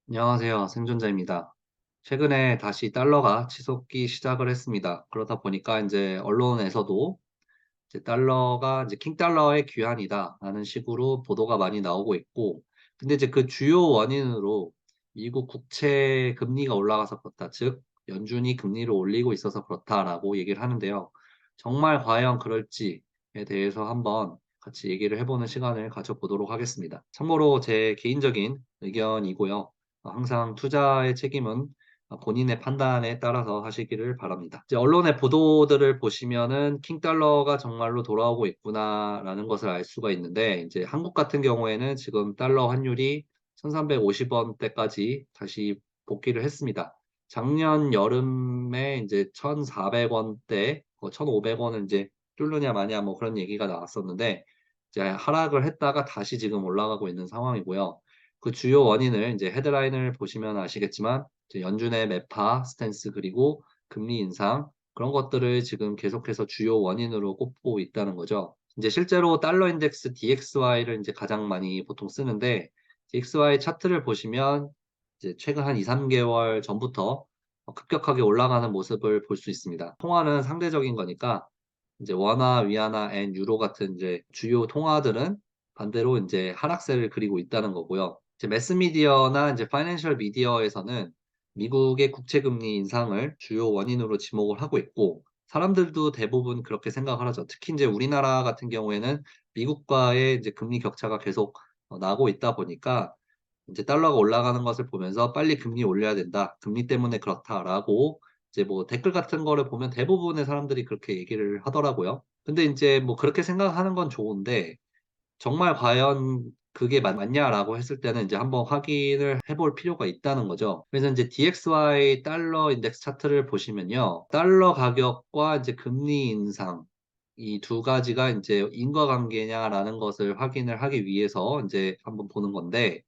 안녕하세요. 생존자입니다. 최근에 다시 달러가 치솟기 시작을 했습니다. 그러다 보니까 이제 언론에서도 이제 달러가 이제 킹 달러의 귀환이다라는 식으로 보도가 많이 나오고 있고, 근데 이제 그 주요 원인으로 미국 국채 금리가 올라가서 그렇다, 즉 연준이 금리를 올리고 있어서 그렇다라고 얘기를 하는데요. 정말 과연 그럴지에 대해서 한번 같이 얘기를 해보는 시간을 가져보도록 하겠습니다. 참고로 제 개인적인 의견이고요. 항상 투자의 책임은 본인의 판단에 따라서 하시기를 바랍니다. 이제 언론의 보도들을 보시면은 '킹 달러가 정말로 돌아오고 있구나.'라는 것을 알 수가 있는데, 이제 한국 같은 경우에는 지금 달러 환율이 1,350 원대까지 다시 복귀를 했습니다. 작년 여름에 인제 1,400 원대, 1,500 원을 인제 뚫느냐 마냐 뭐 그런 얘기가 나왔었는데, 이제 하락을 했다가 다시 지금 올라가고 있는 상황이고요. 그 주요 원인을 인제 헤드라인을 보시면 아시겠지만, 이제 연준의 매파 스탠스, 그리고 금리 인상, 그런 것들을 지금 계속해서 주요 원인으로 꼽고 있다는 거죠. 인제 실제로 달러 인덱스 DXY를 인제 가장 많이 보통 쓰는데, DXY 차트를 보시면 이제 최근 한 2-3 개월 전부터 급격하게 올라가는 모습을 볼 수 있습니다. 통화는 상대적인 거니까 인제 원화, 위안화, 엔, 유로 같은 이제 주요 통화들은 반대로 인제 하락세를 그리고 있다는 거고요. 이제 매스미디어나 인제 파이낸셜 미디어에서는 미국의 국채 금리 인상을 주요 원인으로 지목을 하고 있고, 사람들도 대부분 그렇게 생각을 하죠. 특히 인제 우리나라 같은 경우에는 미국과의 이제 금리 격차가 계속 나고 있다 보니까 인제 달러가 올라가는 것을 보면서 "빨리 금리 올려야 된다. 금리 때문에 그렇다."라고 이제 뭐 댓글 같은 거를 보면 대부분의 사람들이 그렇게 얘기를 하더라고요. 근데 인제 뭐 그렇게 생각하는 건 좋은데, 정말 과연 그게 맞냐라고 했을 때는 이제 한번 확인을 해볼 필요가 있다는 거죠. 그래서 인제 DXY 달러 인덱스 차트를 보시면요. 달러 가격과 이제 금리 인상, 이 두 가지가 인제 인과관계냐라는 것을 확인을 하기 위해서 인제 한번 보는 건데,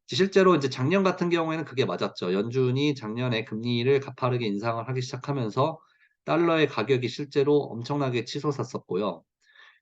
실제로 이제 작년 같은 경우에는 그게 맞았죠. 연준이 작년에 금리를 가파르게 인상을 하기 시작하면서 달러의 가격이 실제로 엄청나게 치솟았었고요.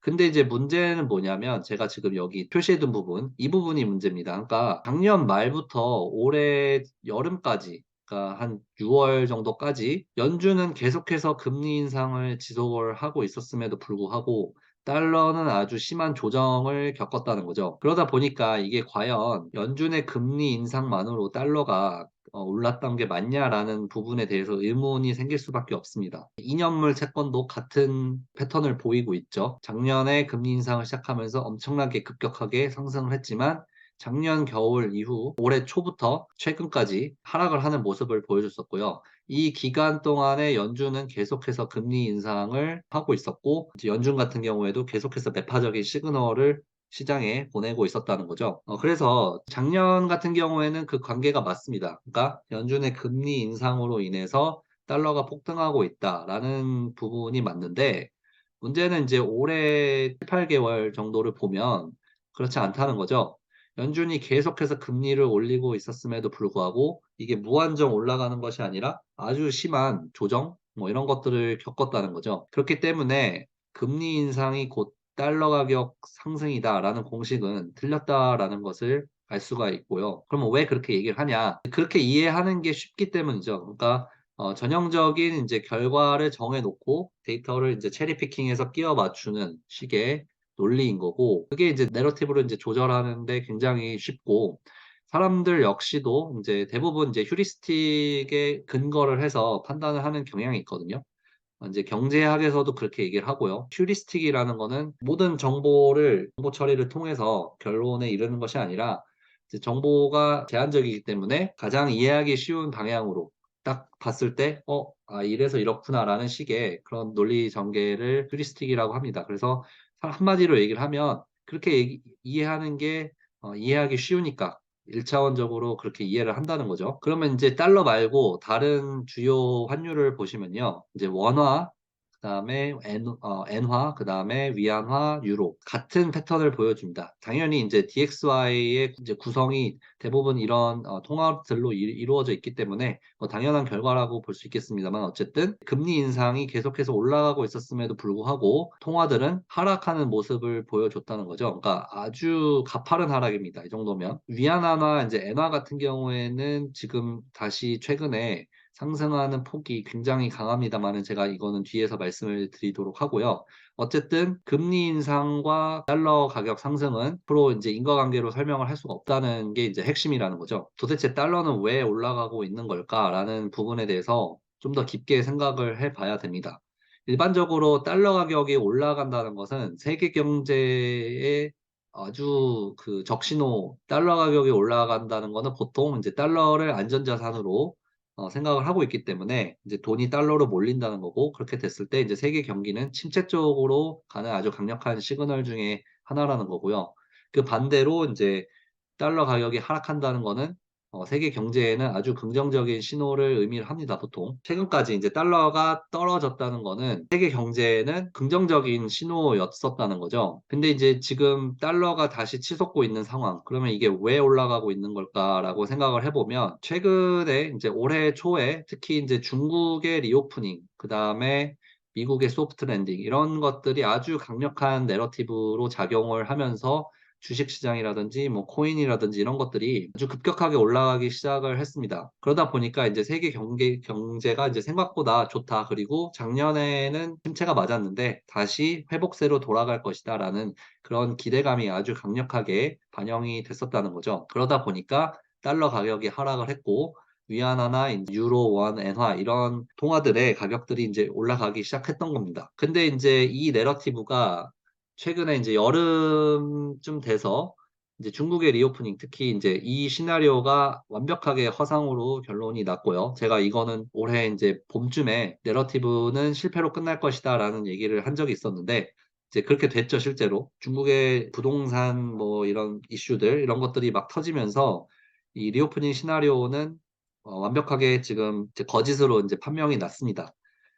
근데 이제 문제는 뭐냐면, 제가 지금 여기 표시해 둔 부분, 이 부분이 문제입니다. 그러니까 작년 말부터 올해 여름까지, 그러니까 한 6월 정도까지 연준은 계속해서 금리 인상을 지속을 하고 있었음에도 불구하고 달러는 아주 심한 조정을 겪었다는 거죠. 그러다 보니까 이게 과연 연준의 금리 인상만으로 달러가 올랐던 게 맞냐라는 부분에 대해서 의문이 생길 수밖에 없습니다. 2년물 채권도 같은 패턴을 보이고 있죠. 작년에 금리 인상을 시작하면서 엄청나게 급격하게 상승을 했지만, 작년 겨울 이후 올해 초부터 최근까지 하락을 하는 모습을 보여줬었고요. 이 기간 동안에 연준은 계속해서 금리 인상을 하고 있었고, 이제 연준 같은 경우에도 계속해서 매파적인 시그널을 시장에 보내고 있었다는 거죠. 그래서 작년 같은 경우에는 그 관계가 맞습니다. 그러니까 연준의 금리 인상으로 인해서 달러가 폭등하고 있다라는 부분이 맞는데, 문제는 이제 올해 7-8 개월 정도를 보면 그렇지 않다는 거죠. 연준이 계속해서 금리를 올리고 있었음에도 불구하고 이게 무한정 올라가는 것이 아니라 아주 심한 조정 뭐 이런 것들을 겪었다는 거죠. 그렇기 때문에 '금리 인상이 곧 달러 가격 상승이다.'라는 공식은 틀렸다라는 것을 알 수가 있고요. 그러면 왜 그렇게 얘기를 하냐? 그렇게 이해하는 게 쉽기 때문이죠. 그러니까 전형적인 인제 결과를 정해 놓고 데이터를 인제 체리 피킹해서 끼워 맞추는 식의 논리인 거고, 그게 이제 내러티브를 인제 조절하는 데 굉장히 쉽고, 사람들 역시도 인제 대부분 이제 휴리스틱에 근거를 해서 판단을 하는 경향이 있거든요. 인제 경제학에서도 그렇게 얘기를 하고요. 휴리스틱이라는 거는 모든 정보를 정보 처리를 통해서 결론에 이르는 것이 아니라, 이제 정보가 제한적이기 때문에 가장 이해하기 쉬운 방향으로 딱 봤을 때 '아 이래서 이렇구나.'라는 식의 그런 논리 전개를 휴리스틱이라고 합니다. 그래서 한마디로 얘기를 하면 그렇게 이해하는 게 이해하기 쉬우니까 일차원적으로 그렇게 이해를 한다는 거죠. 그러면 인제 달러 말고 다른 주요 환율을 보시면요. 이제 원화, 그다음에 엔화, 그다음에 위안화, 유로 같은 패턴을 보여줍니다. 당연히 인제 DXY의 이제 구성이 대부분 이런 통화들로 이루어져 있기 때문에 뭐 당연한 결과라고 볼 수 있겠습니다만 어쨌든 금리 인상이 계속해서 올라가고 있었음에도 불구하고 통화들은 하락하는 모습을 보여줬다는 거죠. 그러니까 아주 가파른 하락입니다. 이 정도면. 위안화나 인제 엔화 같은 경우에는 지금 다시 최근에 상승하는 폭이 굉장히 강합니다마는 제가 이거는 뒤에서 말씀을 드리도록 하고요. 어쨌든 금리 인상과 달러 가격 상승은 프로 인제 인과관계로 설명을 할 수가 없다는 게 이제 핵심이라는 거죠. '도대체 달러는 왜 올라가고 있는 걸까?'라는 부분에 대해서 좀 더 깊게 생각을 해 봐야 됩니다. 일반적으로 달러 가격이 올라간다는 것은 세계 경제에 아주 그 적신호, 달러 가격이 올라간다는 거는 보통 인제 달러를 안전자산으로 생각을 하고 있기 때문에 이제 돈이 달러로 몰린다는 거고, 그렇게 됐을 때 이제 세계 경기는 침체 쪽으로 가는 아주 강력한 시그널 중에 하나라는 거고요. 그 반대로 인제 달러 가격이 하락한다는 거는 세계 경제에는 아주 긍정적인 신호를 의미를 합니다, 보통. 최근까지 인제 달러가 떨어졌다는 거는 세계 경제에는 긍정적인 신호였었다는 거죠. 근데 이제 지금 달러가 다시 치솟고 있는 상황, 그러면 '이게 왜 올라가고 있는 걸까?'라고 생각을 해 보면 최근에 인제 올해 초에 특히 인제 중국의 리오프닝, 그다음에 미국의 소프트 랜딩 이런 것들이 아주 강력한 내러티브로 작용을 하면서 주식 시장이라든지 뭐 코인이라든지 이런 것들이 아주 급격하게 올라가기 시작을 했습니다. 그러다 보니까 인제 세계 경제가 이제 생각보다 좋다. 그리고 작년에는 침체가 맞았는데 다시 회복세로 돌아갈 것이다라는 그런 기대감이 아주 강력하게 반영이 됐었다는 거죠. 그러다 보니까 달러 가격이 하락을 했고 위안화나 인제 유로, 원, 엔화 이런 통화들의 가격들이 인제 올라가기 시작했던 겁니다. 근데 인제 이 내러티브가 최근에 인제 여름쯤 돼서 이제 중국의 리오프닝, 특히 인제 이 시나리오가 완벽하게 허상으로 결론이 났고요. 제가 이거는 올해 인제 봄쯤에 "내러티브는 실패로 끝날 것이다."라는 얘기를 한 적이 있었는데 이제 그렇게 됐죠, 실제로. 중국의 부동산 뭐 이런 이슈들 이런 것들이 막 터지면서 이 리오프닝 시나리오는 완벽하게 지금 이제 거짓으로 인제 판명이 났습니다.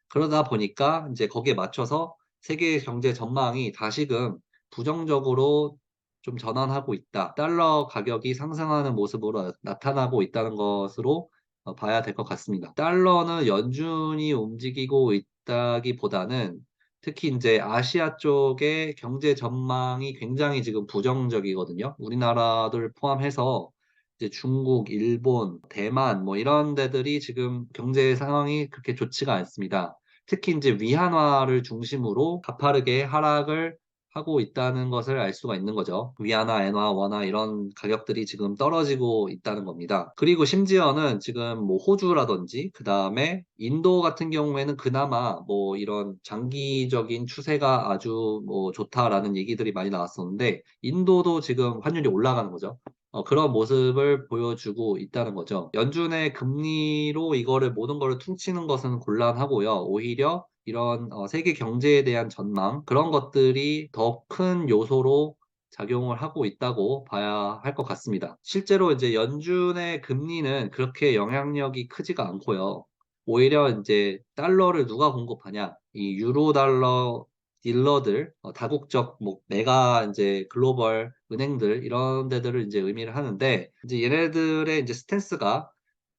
그러다 보니까 인제 거기에 맞춰서 세계 경제 전망이 다시금 부정적으로 좀 전환하고 있다. 달러 가격이 상승하는 모습으로 나타나고 있다는 것으로 봐야 될 것 같습니다. 달러는 연준이 움직이고 있다기보다는 특히 인제 아시아 쪽의 경제 전망이 굉장히 지금 부정적이거든요. 우리나라를 포함해서 이제 중국, 일본, 대만 뭐 이런 데들이 지금 경제 상황이 그렇게 좋지가 않습니다. 특히 인제 위안화를 중심으로 가파르게 하락을 하고 있다는 것을 알 수가 있는 거죠. 위안화, 엔화, 원화 이런 가격들이 지금 떨어지고 있다는 겁니다. 그리고 심지어는 지금 뭐 호주라든지 그다음에 인도 같은 경우에는 그나마 뭐 이런 장기적인 추세가 아주 뭐 좋다라는 얘기들이 많이 나왔었는데 인도도 지금 환율이 올라가는 거죠. 그런 모습을 보여주고 있다는 거죠. 연준의 금리로 이거를 모든 거를 퉁치는 것은 곤란하고요. 오히려 이런 세계 경제에 대한 전망 그런 것들이 더 큰 요소로 작용을 하고 있다고 봐야 할 것 같습니다. 실제로 이제 연준의 금리는 그렇게 영향력이 크지가 않고요. 오히려 인제 달러를 누가 공급하냐, 이 유로 달러 딜러들, 다국적 뭐 메가 인제 글로벌 은행들 이런 데들을 인제 의미를 하는데 이제 얘네들의 인제 스탠스가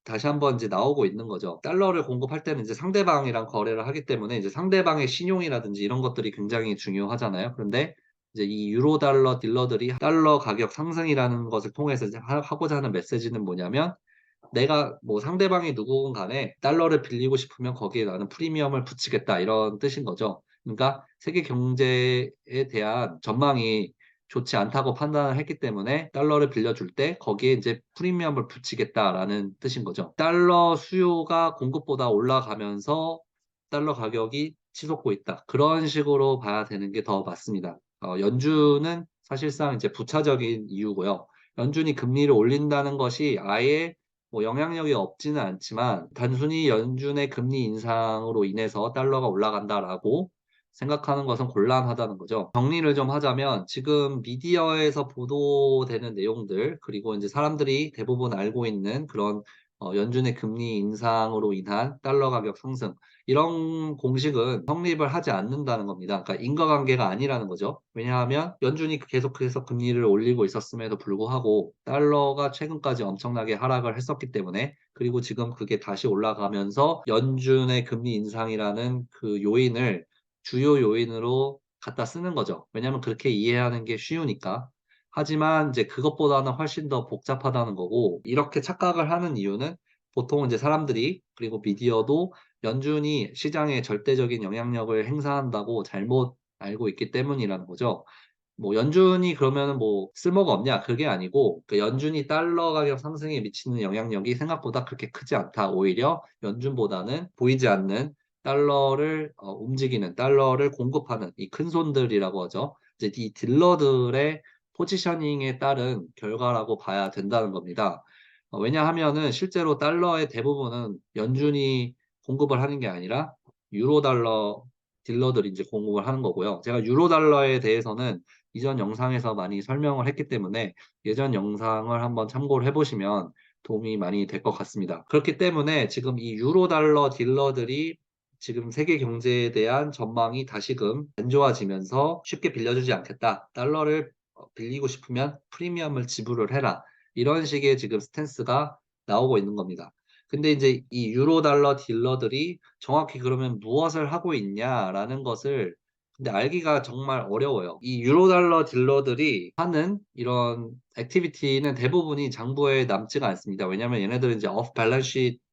다시 한번 이제 나오고 있는 거죠. 달러를 공급할 때는 이제 상대방이랑 거래를 하기 때문에 이제 상대방의 신용이라든지 이런 것들이 굉장히 중요하잖아요. 그런데 이제 이 유로 달러 딜러들이 달러 가격 상승이라는 것을 통해서 이제 하고자 하는 메시지는 뭐냐면 "내가 뭐 상대방이 누구건 간에 달러를 빌리고 싶으면 거기에 나는 프리미엄을 붙이겠다." 이런 뜻인 거죠. 그러니까 세계 경제에 대한 전망이 좋지 않다고 판단을 했기 때문에 달러를 빌려줄 때 거기에 인제 "프리미엄을 붙이겠다."라는 뜻인 거죠. 달러 수요가 공급보다 올라가면서 달러 가격이 치솟고 있다. 그런 식으로 봐야 되는 게 더 맞습니다. 연준은 사실상 이제 부차적인 이유고요. 연준이 금리를 올린다는 것이 아예 뭐 영향력이 없지는 않지만 단순히 연준의 금리 인상으로 인해서 '달러가 올라간다.'라고 생각하는 것은 곤란하다는 거죠. 정리를 좀 하자면 지금 미디어에서 보도되는 내용들, 그리고 인제 사람들이 대부분 알고 있는 그런 연준의 금리 인상으로 인한 달러 가격 상승 이런 공식은 성립을 하지 않는다는 겁니다. 그러니까 인과관계가 아니라는 거죠. 왜냐하면 연준이 계속해서 금리를 올리고 있었음에도 불구하고 달러가 최근까지 엄청나게 하락을 했었기 때문에 그리고 지금 그게 다시 올라가면서 연준의 금리 인상이라는 그 요인을 주요 요인으로 갖다 쓰는 거죠. 왜냐하면 그렇게 이해하는 게 쉬우니까. 하지만 이제 그것보다는 훨씬 더 복잡하다는 거고 이렇게 착각을 하는 이유는 보통 이제 사람들이 그리고 미디어도 연준이 시장에 절대적인 영향력을 행사한다고 잘못 알고 있기 때문이라는 거죠. 뭐 연준이 그러면은 뭐 쓸모가 없냐? 그게 아니고 그 연준이 달러 가격 상승에 미치는 영향력이 생각보다 그렇게 크지 않다. 오히려 연준보다는 보이지 않는 달러를 움직이는 달러를 공급하는 이 큰손들이라고 하죠. 이제 이 딜러들의 포지셔닝에 따른 결과라고 봐야 된다는 겁니다. 왜냐하면은 실제로 달러의 대부분은 연준이 공급을 하는 게 아니라 유로 달러 딜러들이 인제 공급을 하는 거고요. 제가 유로 달러에 대해서는 이전 영상에서 많이 설명을 했기 때문에 예전 영상을 한번 참고를 해 보시면 도움이 많이 될 것 같습니다. 그렇기 때문에 지금 이 유로 달러 딜러들이 지금 세계 경제에 대한 전망이 다시금 안 좋아지면서 "쉽게 빌려주지 않겠다. 달러를 빌리고 싶으면 프리미엄을 지불을 해라." 이런 식의 지금 스탠스가 나오고 있는 겁니다. 근데 인제 이 유로 달러 딜러들이 정확히 그러면 무엇을 하고 있냐라는 것을 근데 알기가 정말 어려워요. 이 유로 달러 딜러들이 하는 이런 액티비티는 대부분이 장부에 남지가 않습니다. 왜냐하면 얘네들은 이제 off balance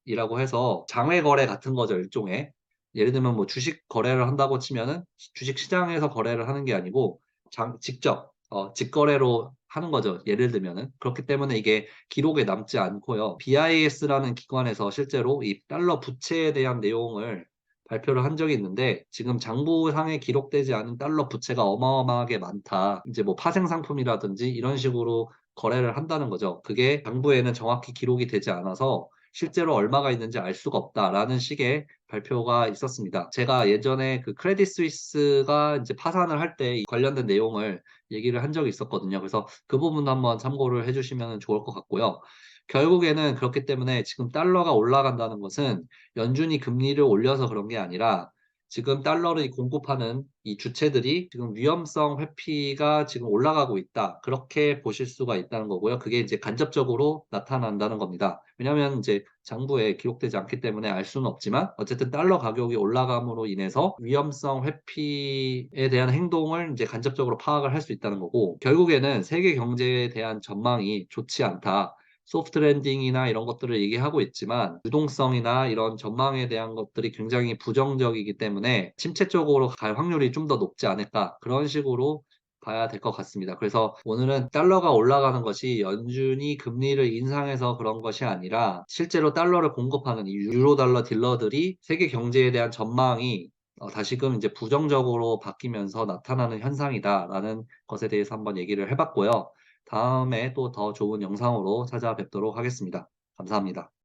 sheet이라고 해서 장외 거래 같은 거죠, 일종의. 예를 들면 뭐 주식 거래를 한다고 치면은 주식 시장에서 거래를 하는 게 아니고 직접 직거래로 하는 거죠, 예를 들면은. 그렇기 때문에 이게 기록에 남지 않고요. BIS라는 기관에서 실제로 이 달러 부채에 대한 내용을 발표를 한 적이 있는데 지금 장부상에 기록되지 않은 달러 부채가 어마어마하게 많다. 인제 뭐 파생 상품이라든지 이런 식으로 거래를 한다는 거죠. 그게 장부에는 정확히 기록이 되지 않아서 실제로 얼마가 있는지 알 수가 없다라는 식의 발표가 있었습니다. 제가 예전에 그 크레딧 스위스가 인제 파산을 할 때 이 관련된 내용을 얘기를 한 적이 있었거든요. 그래서 그 부분도 한번 참고를 해 주시면은 좋을 것 같고요. 결국에는 그렇기 때문에 지금 달러가 올라간다는 것은 연준이 금리를 올려서 그런 게 아니라 지금 달러를 공급하는 이 주체들이 지금 위험성 회피가 지금 올라가고 있다. 그렇게 보실 수가 있다는 거고요. 그게 이제 간접적으로 나타난다는 겁니다. 왜냐하면 이제 장부에 기록되지 않기 때문에 알 수는 없지만 어쨌든 달러 가격이 올라감으로 인해서 위험성 회피에 대한 행동을 이제 간접적으로 파악을 할 수 있다는 거고 결국에는 세계 경제에 대한 전망이 좋지 않다. 소프트 랜딩이나 이런 것들을 얘기하고 있지만 유동성이나 이런 전망에 대한 것들이 굉장히 부정적이기 때문에 '침체 쪽으로 갈 확률이 좀 더 높지 않을까.' 그런 식으로 봐야 될 것 같습니다. 그래서 오늘은 달러가 올라가는 것이 연준이 금리를 인상해서 그런 것이 아니라 실제로 달러를 공급하는 이 유로 달러 딜러들이 세계 경제에 대한 전망이 다시금 이제 부정적으로 바뀌면서 나타나는 현상이다라는 것에 대해서 한번 얘기를 해 봤고요. 다음에 또 더 좋은 영상으로 찾아뵙도록 하겠습니다. 감사합니다.